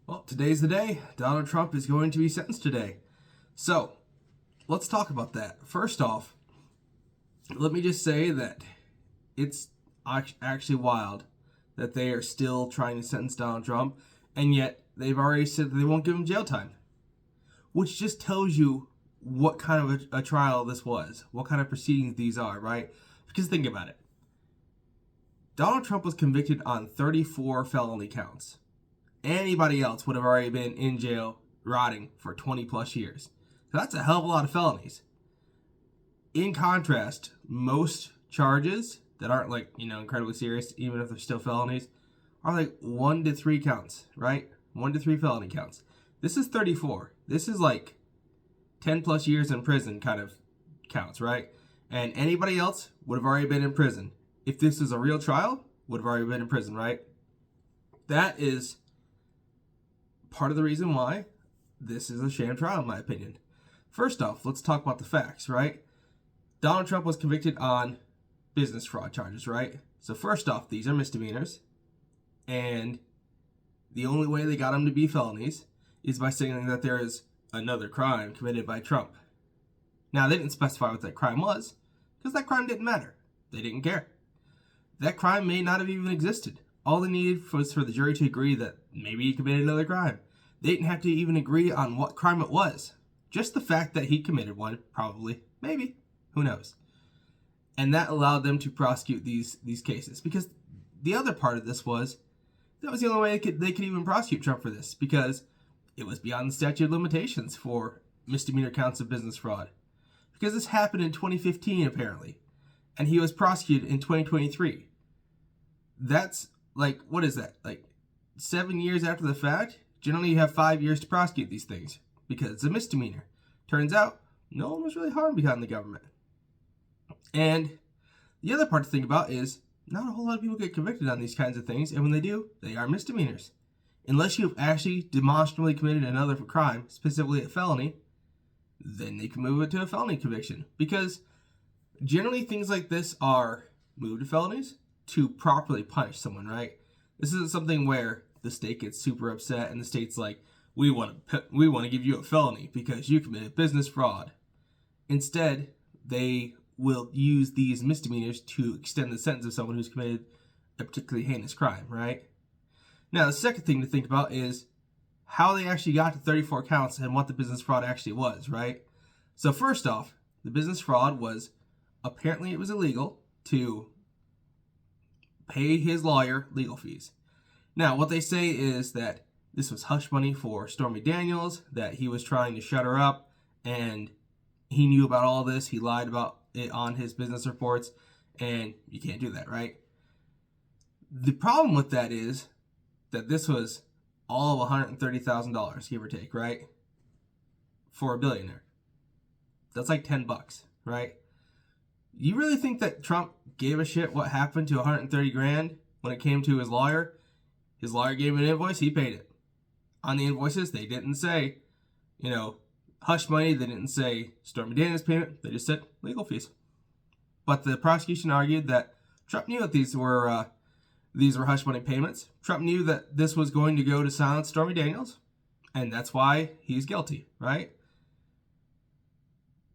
Well, today's the day. Donald Trump is going to be sentenced today. So, let's talk about that. First off, let me just say that it's actually wild that they are still trying to sentence Donald Trump, and yet they've already said that they won't give him jail time. Which just tells you what kind of a trial this was, what kind of proceedings these are, right? Because think about it. Donald Trump was convicted on 34 felony counts. Anybody else would have already been in jail rotting for 20 plus years. So that's a hell of a lot of felonies. In contrast, most charges that aren't incredibly serious, even if they're still felonies, are like 1 to 3 counts, right? 1 to 3 felony counts. This is 34. This is like 10 plus years in prison kind of counts, right? And anybody else would have already been in prison. If this is a real trial, would have already been in prison, right? That is part of the reason why this is a sham trial, in my opinion. First off, let's talk about the facts, right? Donald Trump was convicted on business fraud charges, right? So first off, these are misdemeanors. And the only way they got them to be felonies is by saying that there is another crime committed by Trump. Now, they didn't specify what that crime was, because that crime didn't matter. They didn't care. That crime may not have even existed. All they needed was for the jury to agree that maybe he committed another crime. They didn't have to even agree on what crime it was. Just the fact that he committed one, probably, maybe, who knows. And that allowed them to prosecute these cases. Because the other part of this was, that was the only way they could even prosecute Trump for this, because it was beyond the statute of limitations for misdemeanor counts of business fraud. Because this happened in 2015, apparently. And he was prosecuted in 2023. That's, what is that? 7 years after the fact? Generally, you have 5 years to prosecute these things, because it's a misdemeanor. Turns out, no one was really harmed behind the government. And the other part to think about is, not a whole lot of people get convicted on these kinds of things, and when they do, they are misdemeanors. Unless you've actually demonstrably committed another crime, specifically a felony, then they can move it to a felony conviction. Because generally things like this are moved to felonies to properly punish someone, right? This isn't something where the state gets super upset and the state's like, we want to give you a felony because you committed business fraud. Instead, they will use these misdemeanors to extend the sentence of someone who's committed a particularly heinous crime, right? Now, the second thing to think about is how they actually got to 34 counts and what the business fraud actually was, right? So first off, the business fraud was, apparently it was illegal to pay his lawyer legal fees. Now, what they say is that this was hush money for Stormy Daniels, that he was trying to shut her up, and he knew about all this. He lied about it on his business reports, and you can't do that, right? The problem with that is that this was all of $130,000, give or take, right? For a billionaire. That's like $10, right? You really think that Trump gave a shit what happened to 130 grand when it came to his lawyer? His lawyer gave him an invoice, he paid it. On the invoices, they didn't say, hush money. They didn't say Stormy Daniels payment. They just said legal fees. But the prosecution argued that Trump knew that these were hush money payments. Trump knew that this was going to go to silence Stormy Daniels, and that's why he's guilty, right?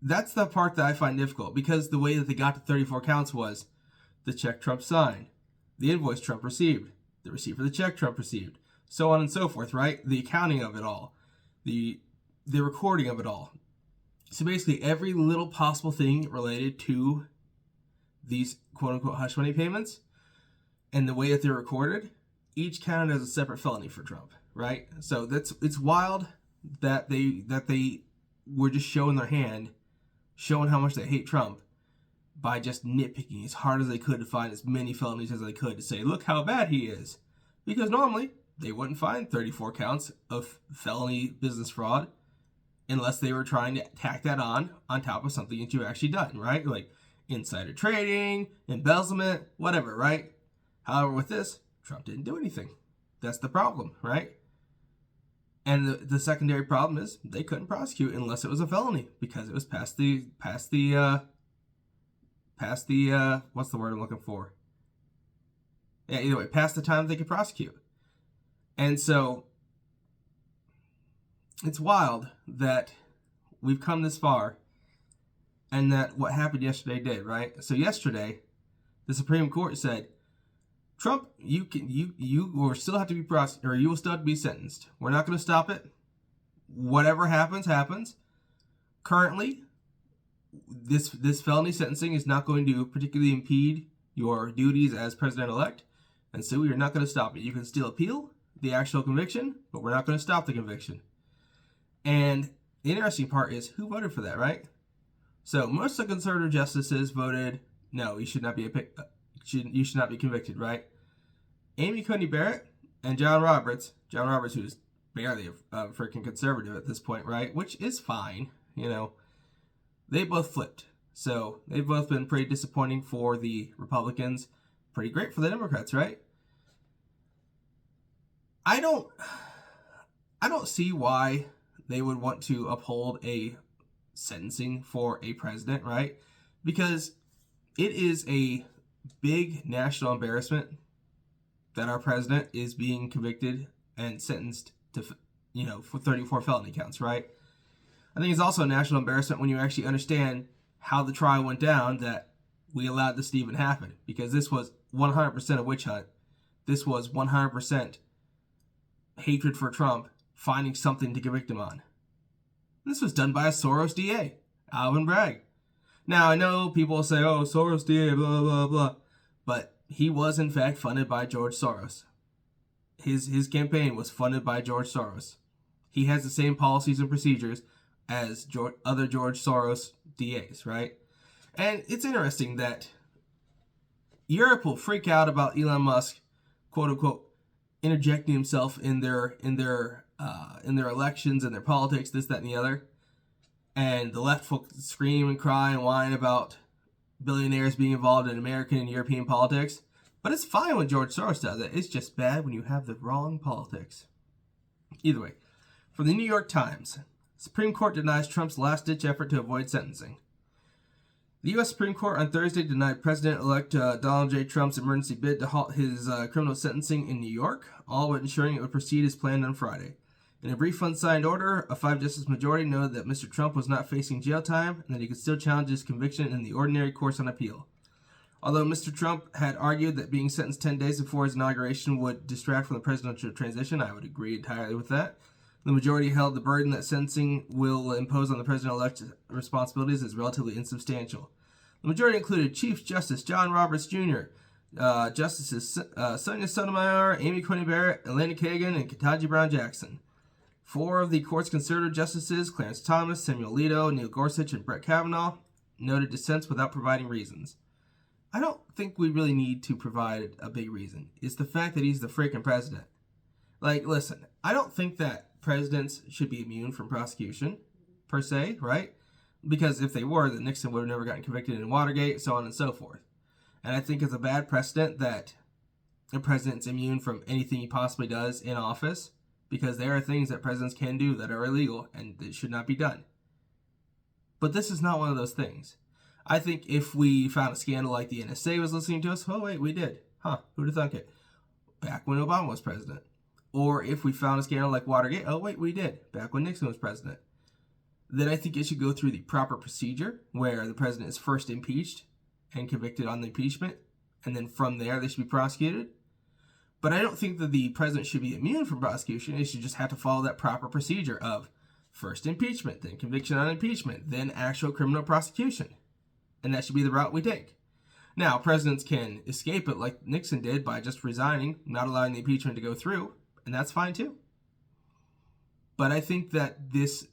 That's the part that I find difficult, because the way that they got to 34 counts was the check Trump signed, the invoice Trump received, the receipt for the check Trump received, so on and so forth, right? The accounting of it all, the recording of it all. So basically every little possible thing related to these quote-unquote hush money payments and the way that they're recorded, each counted as a separate felony for Trump, right? So it's wild that they were just showing their hand, showing how much they hate Trump by just nitpicking as hard as they could to find as many felonies as they could to say, look how bad he is. Because normally, they wouldn't find 34 counts of felony business fraud unless they were trying to tack that on top of something that you've actually done, right? Like insider trading, embezzlement, whatever, right? However, with this, Trump didn't do anything. That's the problem, right? And the secondary problem is they couldn't prosecute unless it was a felony, because it was past the what's the word I'm looking for? Yeah, either way, past the time they could prosecute. And so it's wild that we've come this far and that what happened yesterday did, right? So yesterday, the Supreme Court said, Trump, you will still have to be prosecuted, or you will still have to be sentenced. We're not going to stop it. Whatever happens, happens. Currently, this felony sentencing is not going to particularly impede your duties as president-elect, and so we are not going to stop it. You can still appeal the actual conviction, but we're not going to stop the conviction. And the interesting part is who voted for that, right? So most of the conservative justices voted no. You should not be convicted, right? Amy Coney Barrett and John Roberts, who's barely a freaking conservative at this point, right? Which is fine, They both flipped. So they've both been pretty disappointing for the Republicans, pretty great for the Democrats, right? I don't see why they would want to uphold a sentencing for a president, right? Because it is a big national embarrassment that our president is being convicted and sentenced to, for 34 felony counts, right? I think it's also a national embarrassment when you actually understand how the trial went down, that we allowed this to even happen, because this was 100% a witch hunt. This was 100% hatred for Trump, finding something to convict him on. This was done by a Soros DA, Alvin Bragg. Now, I know people will say, oh, Soros DA, blah, blah, blah. But he was, in fact, funded by George Soros. His campaign was funded by George Soros. He has the same policies and procedures as other George Soros DAs, right? And it's interesting that Europe will freak out about Elon Musk, quote unquote, interjecting himself in their elections and their politics, this, that, and the other. And the left will scream and cry and whine about billionaires being involved in American and European politics. But it's fine when George Soros does it. It's just bad when you have the wrong politics. Either way, from the New York Times, Supreme Court denies Trump's last-ditch effort to avoid sentencing. The U.S. Supreme Court on Thursday denied President-elect Donald J. Trump's emergency bid to halt his criminal sentencing in New York, all but ensuring it would proceed as planned on Friday. In a brief unsigned order, a 5-justice majority noted that Mr. Trump was not facing jail time and that he could still challenge his conviction in the ordinary course on appeal. Although Mr. Trump had argued that being sentenced 10 days before his inauguration would distract from the presidential transition, I would agree entirely with that. The majority held the burden that sentencing will impose on the president-elect's responsibilities is relatively insubstantial. The majority included Chief Justice John Roberts Jr., Justices Sonia Sotomayor, Amy Coney Barrett, Elena Kagan, and Ketanji Brown Jackson. 4 of the court's conservative justices, Clarence Thomas, Samuel Alito, Neil Gorsuch, and Brett Kavanaugh, noted dissents without providing reasons. I don't think we really need to provide a big reason. It's the fact that he's the freaking president. Listen, I don't think that presidents should be immune from prosecution, per se, right? Because if they were, then Nixon would have never gotten convicted in Watergate, so on and so forth. And I think it's a bad precedent that a president's immune from anything he possibly does in office, because there are things that presidents can do that are illegal and that should not be done. But this is not one of those things. I think if we found a scandal like the NSA was listening to us, oh wait, we did. Who'd have thunk it? Back when Obama was president. Or if we found a scandal like Watergate, oh wait, we did. Back when Nixon was president. Then I think it should go through the proper procedure where the president is first impeached and convicted on the impeachment, and then from there they should be prosecuted. But I don't think that the president should be immune from prosecution. He should just have to follow that proper procedure of first impeachment, then conviction on impeachment, then actual criminal prosecution. And that should be the route we take. Now, presidents can escape it like Nixon did by just resigning, not allowing the impeachment to go through, and that's fine too. But I think that this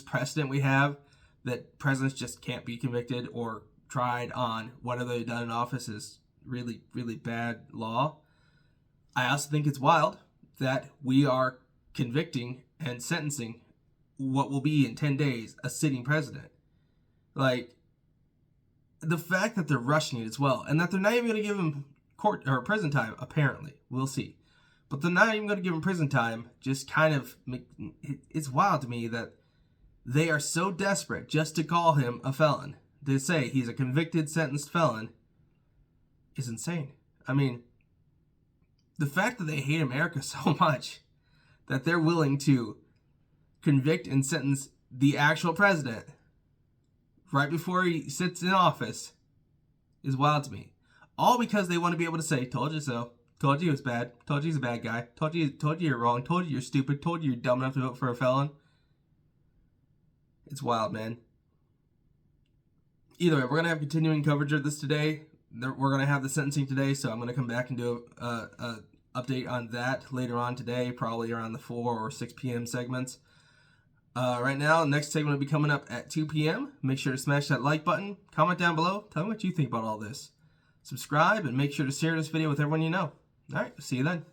precedent we have, that presidents just can't be convicted or tried on whatever they've done in office, is really, really bad law. I also think it's wild that we are convicting and sentencing what will be in 10 days a sitting president. The fact that they're rushing it as well, and that they're not even going to give him court or prison time, apparently. We'll see. But they're not even going to give him prison time, just kind of, it's wild to me that they are so desperate just to call him a felon. To say he's a convicted, sentenced felon is insane. I mean, the fact that they hate America so much that they're willing to convict and sentence the actual president right before he sits in office is wild to me. All because they want to be able to say, told you so, told you it was bad, told you he's a bad guy, told you you're wrong, told you you're stupid, told you you're dumb enough to vote for a felon. It's wild, man. Either way, we're going to have continuing coverage of this today. We're going to have the sentencing today, so I'm going to come back and do a update on that later on today, probably around the 4 or 6 p.m. segments. Right now, the next segment will be coming up at 2 p.m. Make sure to smash that like button. Comment down below. Tell me what you think about all this. Subscribe and make sure to share this video with everyone you know. All right, see you then.